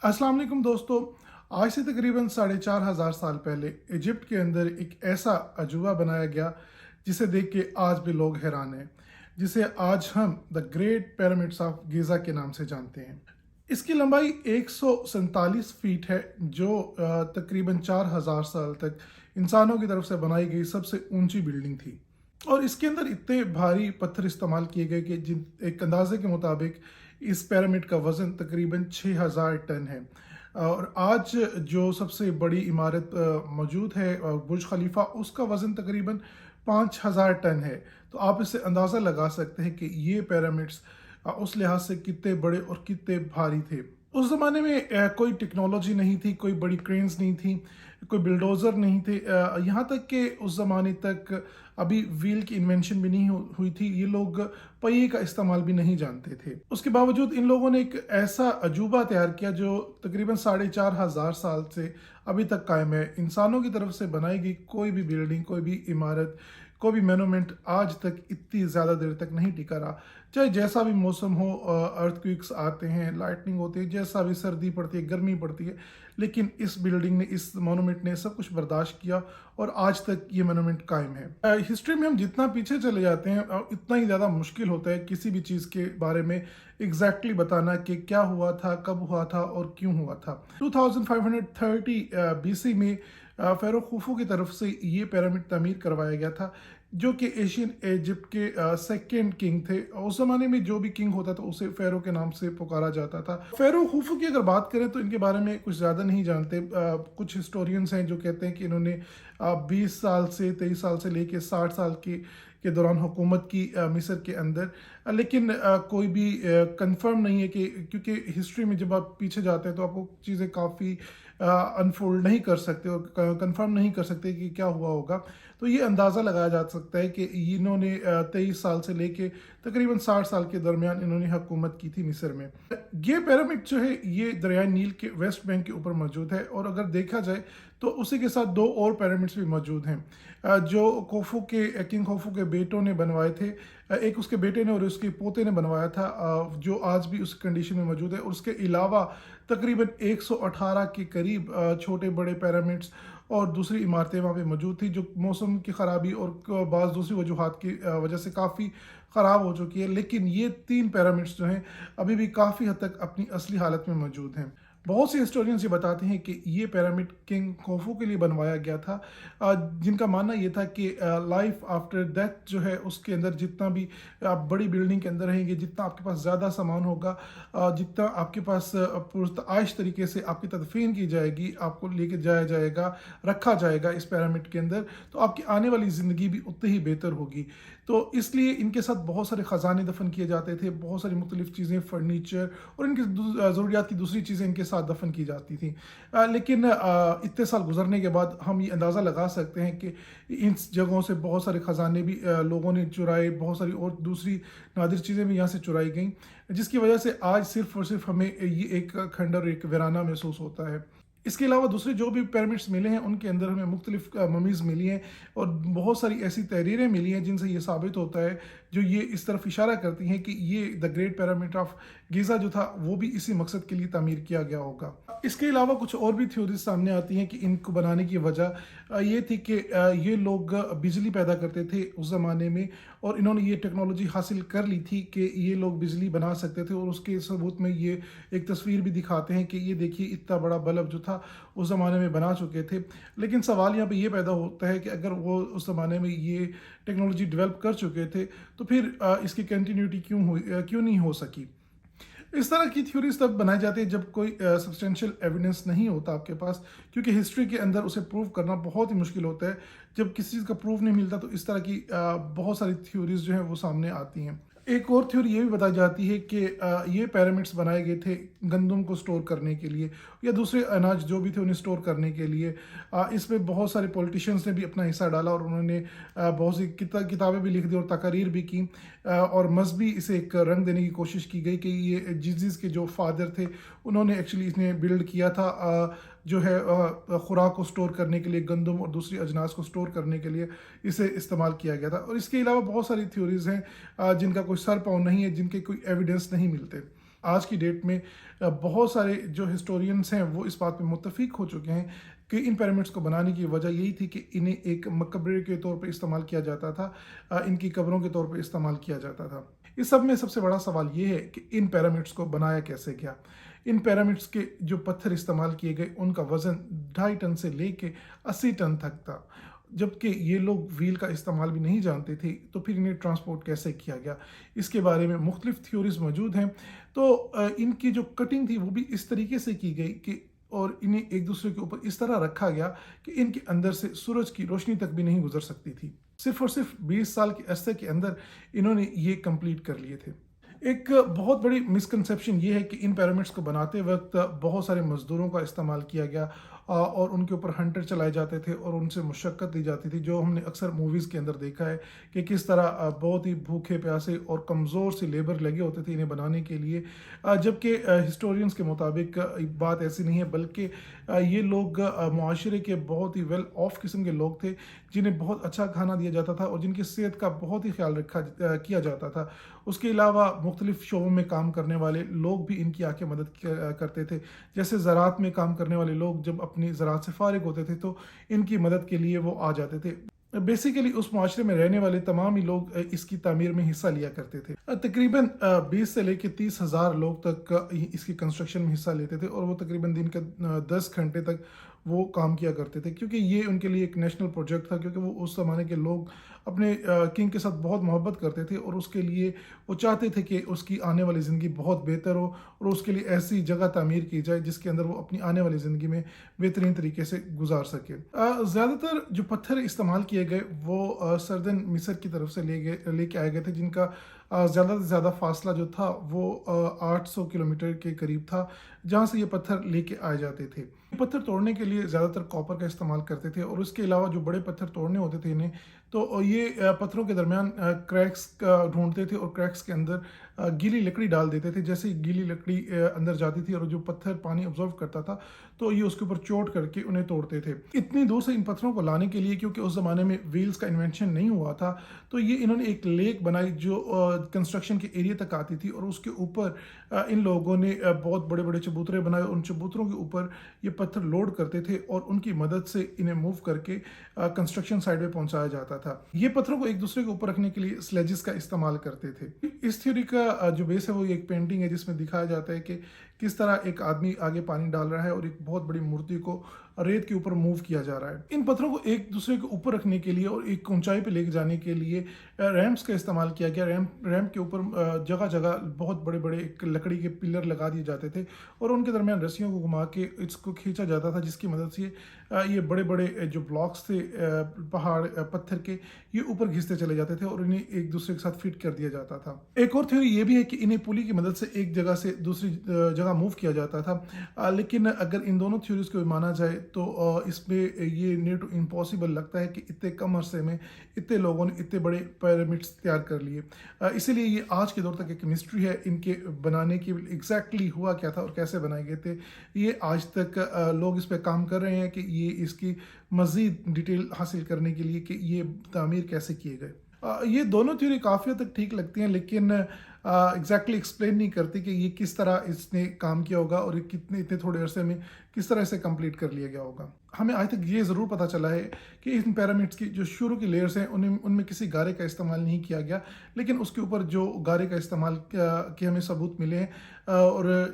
अस्सलाम वालेकुम दोस्तों। आज से तकरीबन 4,500 साल पहले इजिप्ट के अंदर एक ऐसा अजूबा बनाया गया जिसे देख के आज भी लोग हैरान हैं, जिसे आज हम the great pyramids of Giza के नाम से जानते हैं। इसकी लंबाई 147 फीट है, जो तकरीबन 4,000 साल तक इंसानों की तरफ से बनाई गई सबसे ऊंची बिल्डिंग थी। और इसके अंदर इतने भारी पत्थर इस्तेमाल किए गए कि जिन एक अंदाजे के मुताबिक इस पिरामिड का वज़न तकरीबन 6,000 टन है। और आज जो सबसे बड़ी इमारत मौजूद है बुर्ज खलीफा, उसका वज़न तकरीबन 5,000 टन है। तो आप इससे अंदाज़ा लगा सकते हैं कि ये पिरामिड्स उस लिहाज से कितने बड़े और कितने भारी थे। उस ज़माने में कोई टेक्नोलॉजी नहीं थी, कोई बड़ी क्रेन्स नहीं थी, कोई बिल्डोज़र नहीं थे। यहाँ तक कि उस ज़माने तक अभी व्हील की इन्वेंशन भी नहीं हुई थी। ये लोग पहिए का इस्तेमाल भी नहीं जानते थे। उसके बावजूद इन लोगों ने एक ऐसा अजूबा तैयार किया जो तकरीबन 4,500 साल से अभी तक कायम है। इंसानों की तरफ से बनाई गई कोई भी बिल्डिंग, कोई भी इमारत, कोई भी मोनूमेंट आज तक इतनी ज़्यादा देर तक नहीं टिका रहा। चाहे जैसा भी मौसम हो, अर्थक्वेक्स आते हैं, लाइटनिंग होती है, जैसा भी सर्दी पड़ती है, गर्मी पड़ती है, लेकिन इस बिल्डिंग ने, इस मोनूमेंट ने सब कुछ बर्दाश्त किया और आज तक ये मोनूमेंट कायम है। हिस्ट्री में हम जितना पीछे चले जाते हैं इतना ही ज़्यादा मुश्किल होता है किसी भी चीज़ के बारे में एग्जैक्टली बताना कि क्या हुआ था, कब हुआ था और क्यों हुआ था। 2530 BC में फ़ारो खुफू की तरफ से ये पिरामिड तमीर करवाया गया था, जो कि एशियन इजिप्ट के सेकेंड किंग थे। उस ज़माने में जो भी किंग होता था उसे फ़ारो के नाम से पुकारा जाता था। फ़ारो खुफू की अगर बात करें तो इनके बारे में कुछ ज़्यादा नहीं जानते। कुछ हिस्टोरियंस हैं जो कहते हैं कि इन्होंने 20 साल से 23 साल से लेके 60 साल के दौरान हुकूमत की मिस्र के अंदर। लेकिन कोई भी कंफर्म नहीं है कि, क्योंकि हिस्ट्री में जब आप पीछे जाते हैं तो आपको चीज़ें काफ़ी अनफोल्ड नहीं कर सकते और कंफर्म नहीं कर सकते कि क्या हुआ होगा। तो ये अंदाज़ा लगाया जा सकता है कि इन्होंने 23 साल से लेके तकरीबन 60 साल के दरमियान इन्होंने हुकूमत की थी मिस्र में। ये पिरामिड जो है ये दरियाई नील के वेस्ट बैंक के ऊपर मौजूद है, और अगर देखा जाए तो उसी के साथ दो और पिरामिड्स भी मौजूद हैं जो खोफू के किंग खोफू के बेटों ने बनवाए थे। एक उसके बेटे ने और उसके पोते ने बनवाया था, जो आज भी उस कंडीशन में मौजूद है। और उसके अलावा तकरीबन 118 के करीब छोटे बड़े पिरामिड्स और दूसरी इमारतें वहाँ पे मौजूद थी, जो मौसम की ख़राबी और बाज़ दूसरी वजूहात की वजह से काफ़ी ख़राब हो चुकी है। लेकिन ये 3 पिरामिड्स जो हैं अभी भी काफ़ी हद तक अपनी असली हालत में मौजूद हैं। बहुत से हिस्टोरियंस ये बताते हैं कि ये पिरामिड किंग खोफू के लिए बनवाया गया था, जिनका मानना ये था कि लाइफ आफ्टर डेथ जो है उसके अंदर जितना भी आप बड़ी बिल्डिंग के अंदर रहेंगे, जितना आपके पास ज़्यादा सामान होगा, जितना आपके पास पुरतआश तरीके से आपकी तदफीन की जाएगी, आपको लेके जाया जाएगा, रखा जाएगा इस पिरामिड के अंदर, तो आपकी आने वाली ज़िंदगी भी उतनी ही बेहतर होगी। तो इसलिए इनके साथ बहुत सारे ख़जाने दफन किए जाते थे, बहुत सारी मुख्तलिफ़ चीज़ें, फर्नीचर और इनकी ज़रूरियात की दूसरी चीज़ें इनके साथ दफन की जाती थी। लेकिन इतने साल गुजरने के बाद हम ये अंदाज़ा लगा सकते हैं कि इन जगहों से बहुत सारे ख़जाने भी लोगों ने चुराए, बहुत सारी और दूसरी नादिर चीज़ें भी यहाँ से चुराई गई, जिसकी वजह से आज सिर्फ़ और सिर्फ हमें ये एक खंडर, एक वीराना महसूस होता है। इसके अलावा दूसरे जो भी पिरामिड्स मिले हैं उनके अंदर हमें मुख्तलिफ ममीज़ मिली हैं और बहुत सारी ऐसी तहरीरें मिली हैं जिनसे ये साबित होता है, जो ये इस तरफ इशारा करती हैं कि ये the great pyramid of Giza जो था वो भी इसी मकसद के लिए तामीर किया गया होगा। इसके अलावा कुछ और भी थ्योरीज सामने आती हैं कि इनको बनाने की वजह ये थी कि ये लोग बिजली पैदा करते थे उस ज़माने में, और इन्होंने ये टेक्नोलॉजी हासिल कर ली थी कि ये लोग बिजली बना सकते थे। और उसके सबूत में ये एक तस्वीर भी दिखाते हैं कि ये देखिए इतना बड़ा बल्ब जो था उस ज़माने में बना चुके थे। लेकिन सवाल यहाँ पे ये पैदा होता है कि अगर वो उस ज़माने में ये टेक्नोलॉजी डेवलप कर चुके थे तो फिर इसकी कंटिन्यूटी क्यों नहीं हो सकी। इस तरह की थ्योरीज तब बनाई जाती है जब कोई सब्सटेंशियल एविडेंस नहीं होता आपके पास, क्योंकि हिस्ट्री के अंदर उसे प्रूव करना बहुत ही मुश्किल होता है। जब किसी चीज़ का प्रूफ नहीं मिलता तो इस तरह की बहुत सारी थ्योरीज जो हैं वो सामने आती हैं। एक और थ्योरी ये भी बताई जाती है कि ये पिरामिड्स बनाए गए थे गंदम को स्टोर करने के लिए या दूसरे अनाज जो भी थे उन्हें स्टोर करने के लिए। इसमें बहुत सारे पॉलिटिशियंस ने भी अपना हिस्सा डाला और उन्होंने बहुत सी किताबें भी लिख दी और तकारीर भी की, और मजहबी इसे एक रंग देने की कोशिश की गई कि ये जीसस के जो फादर थे उन्होंने एक्चुअली इसने बिल्ड किया था, जो है खुराक को स्टोर करने के लिए, गंदम और दूसरी अजनास को स्टोर करने के लिए इसे इस्तेमाल किया गया था। और इसके अलावा बहुत सारी थ्योरीज हैं जिनका कोई सर पाँव नहीं है, जिनके कोई एविडेंस नहीं मिलते। آج کی ڈیٹ میں بہت سارے جو ہسٹورینس ہیں وہ اس بات پہ متفق ہو چکے ہیں کہ ان پیرامڈس کو بنانے کی وجہ یہی تھی کہ انہیں ایک مقبرے کے طور پہ استعمال کیا جاتا تھا، ان کی قبروں کے طور پہ استعمال کیا جاتا تھا۔ اس سب میں سب سے بڑا سوال یہ ہے کہ ان پیرامڈس کو بنایا کیسے گیا۔ ان پیرامڈس کے جو پتھر استعمال کیے گئے ان کا وزن 2.5 ٹن سے لے کے 80 ٹن تک تھا، جبکہ یہ لوگ ویل کا استعمال بھی نہیں جانتے تھے، تو پھر انہیں ٹرانسپورٹ کیسے کیا گیا؟ اس کے بارے میں مختلف تھیوریز موجود ہیں۔ تو ان کی جو کٹنگ تھی وہ بھی اس طریقے سے کی گئی کہ اور انہیں ایک دوسرے کے اوپر اس طرح رکھا گیا کہ ان کے اندر سے سورج کی روشنی تک بھی نہیں گزر سکتی تھی۔ صرف اور صرف 20 سال کے عرصے کے اندر انہوں نے یہ کمپلیٹ کر لیے تھے۔ ایک بہت بڑی مسکنسیپشن یہ ہے کہ ان پیرامڈس کو بناتے وقت بہت سارے مزدوروں کا استعمال کیا گیا اور ان کے اوپر ہنٹر چلائے جاتے تھے اور ان سے مشقت دی جاتی تھی، جو ہم نے اکثر موویز کے اندر دیکھا ہے کہ کس طرح بہت ہی بھوکے پیاسے اور کمزور سے لیبر لگے ہوتے تھے انہیں بنانے کے لیے، جبکہ ہسٹورینز کے مطابق بات ایسی نہیں ہے، بلکہ یہ لوگ معاشرے کے بہت ہی ویل آف قسم کے لوگ تھے جنہیں بہت اچھا کھانا دیا جاتا تھا اور جن کی صحت کا بہت ہی خیال کیا جاتا تھا۔ اس کے علاوہ مختلف شعبوں میں کام کرنے والے لوگ بھی ان کی آ کے مدد کرتے تھے، جیسے زراعت میں کام کرنے والے لوگ جب اپنی زراعت سے فارغ ہوتے تھے تو ان کی مدد کے لیے وہ آ جاتے تھے۔ بیسیکلی اس معاشرے میں رہنے والے تمام ہی لوگ اس کی تعمیر میں حصہ لیا کرتے تھے۔ تقریباً 20 سے لے کے 30 ہزار لوگ تک اس کی کنسٹرکشن میں حصہ لیتے تھے اور وہ تقریباً دن کے 10 گھنٹے تک وہ کام کیا کرتے تھے، کیونکہ یہ ان کے لیے ایک نیشنل پروجیکٹ تھا، کیونکہ وہ اس زمانے کے لوگ اپنے کنگ کے ساتھ بہت محبت کرتے تھے اور اس کے لیے وہ چاہتے تھے کہ اس کی آنے والی زندگی بہت بہتر ہو اور اس کے لیے ایسی جگہ تعمیر کی جائے جس کے اندر وہ اپنی آنے والی زندگی میں بہترین طریقے سے گزار سکے۔ زیادہ تر جو پتھر استعمال کیے گئے وہ سردن مصر کی طرف سے لے کے آئے گئے تھے، جن کا زیادہ سے زیادہ فاصلہ جو تھا وہ 800 کلومیٹر کے قریب تھا، جہاں سے یہ پتھر لے کے آئے جاتے تھے۔ پتھر توڑنے کے لیے زیادہ تر کاپر کا استعمال کرتے تھے اور اس کے علاوہ جو بڑے پتھر توڑنے ہوتے تھے انہیں تو یہ پتھروں کے درمیان کریکس ڈھونڈتے تھے اور کریکس کے اندر گیلی لکڑی ڈال دیتے تھے۔ جیسے گیلی لکڑی اندر جاتی تھی اور جو پتھر پانی ابزرو کرتا تھا تو یہ اس کے اوپر چوٹ کر کے انہیں توڑتے تھے۔ اتنی دور سے ان پتھروں کو لانے کے لیے، کیونکہ اس زمانے میں ویلز کا انوینشن نہیں ہوا تھا، تو یہ انہوں نے ایک لیک بنائی جو کنسٹرکشن کے ایریا تک آتی تھی اور اس کے اوپر ان لوگوں نے بہت بڑے بڑے چبوترے بنائے اور ان چبوتروں کے اوپر یہ پتھر لوڈ کرتے تھے اور ان کی مدد سے انہیں موو کر کے کنسٹرکشن سائٹ پہ پہنچایا جاتا تھا۔ یہ پتھروں کو ایک دوسرے کے اوپر رکھنے کے لیے سلیجز کا استعمال کرتے تھے۔ اس تھیوری کا جو بیس ہے وہ ایک پینٹنگ ہے جس میں دکھایا جاتا ہے کہ کس طرح ایک آدمی آگے پانی ڈال رہا ہے اور ایک بہت بڑی مورتی کو ریت کے اوپر موو کیا جا رہا ہے۔ ان پتھروں کو ایک دوسرے کے اوپر رکھنے کے لیے اور ایک اونچائی پہ لے کے جانے کے لیے ریمپس کا استعمال کیا گیا۔ ریمپ کے اوپر جگہ جگہ بہت بڑے بڑے ایک لکڑی کے پلر لگا دیے جاتے تھے اور ان کے درمیان رسیوں کو گھما کے اس کو کھینچا جاتا تھا، جس کی مدد سے یہ بڑے بڑے جو بلاکس تھے پہاڑ پتھر کے، یہ اوپر گھستے چلے جاتے تھے اور انہیں ایک دوسرے کے ساتھ فٹ کر دیا جاتا تھا۔ ایک اور تھیوری یہ بھی ہے کہ انہیں پولی کی مدد سے ایک جگہ سے دوسری جگہ موو کیا جاتا تھا، لیکن اگر ان دونوں تھیوریز کو مانا جائے تو اس میں یہ نیئر ٹو امپاسبل لگتا ہے کہ اتنے کم عرصے میں اتنے لوگوں نے اتنے بڑے پیرامڈس تیار کر لیے۔ اسی لیے یہ آج کے دور تک ایک مسٹری ہے ان کے بنانے کی ایگزیکٹلی ہوا کیا تھا اور کیسے بنائے گئے تھے۔ یہ آج تک لوگ اس پہ کام کر رہے ہیں کہ یہ اس کی مزید ڈیٹیل حاصل کرنے کے لیے کہ یہ تعمیر کیسے کیے گئے۔ یہ دونوں تھیوری کافی حد تک ٹھیک لگتی ہیں، لیکن ایگزیکٹلی ایکسپلین نہیں کرتی کہ یہ کس طرح اس نے کام کیا ہوگا اور اتنے تھوڑے عرصے میں کس طرح اسے کمپلیٹ کر لیا گیا ہوگا۔ ہمیں آج تک یہ ضرور پتہ چلا ہے کہ ان پیرامڈس کی جو شروع کی لیئرز ہیں ان میں کسی گارے کا استعمال نہیں کیا گیا، لیکن اس کے اوپر جو گارے کا استعمال کے ہمیں ثبوت ملے ہیں،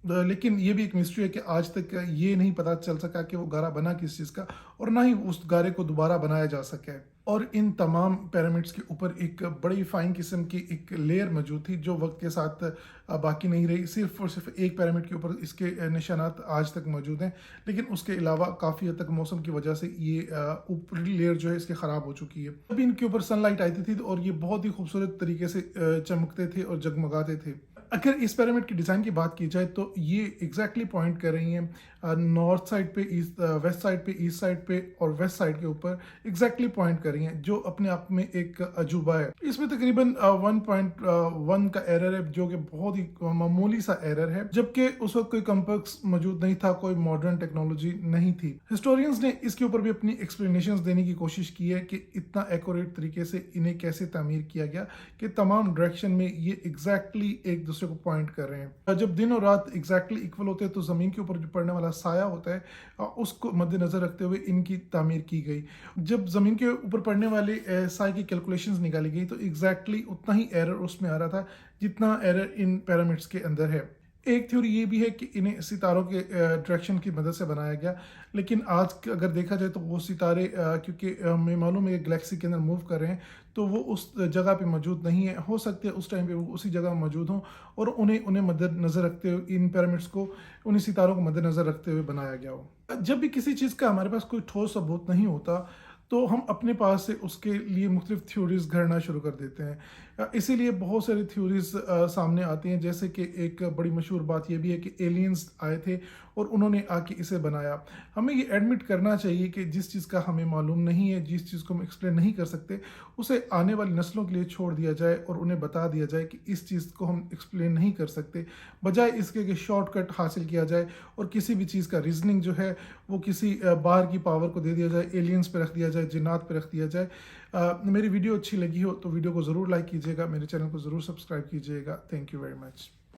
لیکن یہ بھی ایک مسٹری ہے کہ آج تک یہ نہیں پتہ چل سکا کہ وہ گارا بنا کس چیز کا اور نہ ہی اس گارے کو دوبارہ بنایا جا سکے۔ اور ان تمام پیرامڈس کے اوپر ایک بڑی فائن قسم کی ایک لیئر موجود تھی جو وقت کے ساتھ باقی نہیں رہی۔ صرف اور صرف ایک پیرامڈ کے اوپر اس کے نشانات آج تک موجود ہیں، لیکن اس کے علاوہ کافی حد تک موسم کی وجہ سے یہ اوپری لیئر جو ہے اس کی خراب ہو چکی ہے۔ ابھی ان کے اوپر سن لائٹ آتی تھی اور یہ بہت ہی خوبصورت طریقے سے چمکتے تھے اور جگمگاتے تھے۔ اگر اس پیرامڈ کی ڈیزائن کی بات کی جائے تو یہ ایگزیکٹلی پوائنٹ کر رہی ہیں نارتھ سائڈ پہ، ویسٹ سائڈ پہ، ایسٹ سائڈ پہ اور ویسٹ سائڈ کے اوپر ایگزیکٹلی پوائنٹ کر رہی ہیں، جو اپنے آپ میں ایک عجوبہ ہے۔ اس میں تقریباً 1.1 کا ایرر ہے جو کہ بہت ہی معمولی سا ایرر ہے، جبکہ اس وقت کوئی کمپیکس موجود نہیں تھا، کوئی ماڈرن ٹیکنالوجی نہیں تھی۔ ہسٹورینز نے اس کے اوپر بھی اپنی ایکسپلینیشنز دینے کی کوشش کی ہے کہ اتنا ایکوریٹ طریقے سے انہیں کیسے تعمیر کیا گیا کہ تمام ڈائریکشن میں یہ ایگزیکٹلی ایک دوسرے दूसरे को पॉइंट कर रहे हैं। जब दिन और रात एग्जैक्टली इक्वल होते हैं तो ज़मीन के ऊपर जो पड़ने वाला साया होता है उसको मद्देनज़र रखते हुए इनकी तामीर की गई। जब ज़मीन के ऊपर पड़ने वाले साए की कैलकुलेशंस निकाली गई तो एग्जैक्टली उतना ही एरर उसमें आ रहा था जितना एरर इन पिरामिड्स के अंदर है। एक थ्योरी ये भी है कि इन्हें सितारों के डायरेक्शन की मदद से बनाया गया, लेकिन आज अगर देखा जाए तो वो सितारे क्योंकि हमें मालूम है गैलेक्सी के अंदर मूव कर रहे हैं तो वो उस जगह पे मौजूद नहीं है। हो सकते हैं उस टाइम पे वो उसी जगह मौजूद हों और उन्हें मद्देनज़र रखते हुए इन पिरामिड्स को उन्हीं सितारों को मद्देनज़र रखते हुए बनाया गया हो। जब भी किसी चीज़ का हमारे पास कोई ठोस सबूत नहीं होता तो हम अपने पास से उसके लिए मुख्तलिफ थ्योरीज घड़ना शुरू कर देते हैं। इसीलिए बहुत सारी थ्योरीज सामने आती हैं, जैसे कि एक बड़ी मशहूर बात यह भी है कि एलियंस आए थे और उन्होंने आके इसे बनाया। हमें ये एडमिट करना चाहिए कि जिस चीज़ का हमें मालूम नहीं है, जिस चीज़ को हम एक्सप्लेन नहीं कर सकते, उसे आने वाली नस्लों के लिए छोड़ दिया जाए और उन्हें बता दिया जाए कि इस चीज़ को हम एक्सप्लेन नहीं कर सकते, बजाय इसके कि शॉर्टकट हासिल किया जाए और किसी भी चीज़ का रीजनिंग जो है वो किसी बाहर की पावर को दे दिया जाए, एलियंस पे रख दिया जाए, जिन्नात पे रख दिया जाए। मेरी वीडियो अच्छी लगी हो तो वीडियो को ज़रूर लाइक कीजिएगा, मेरे चैनल को ज़रूर सब्सक्राइब कीजिएगा। Thank you very much.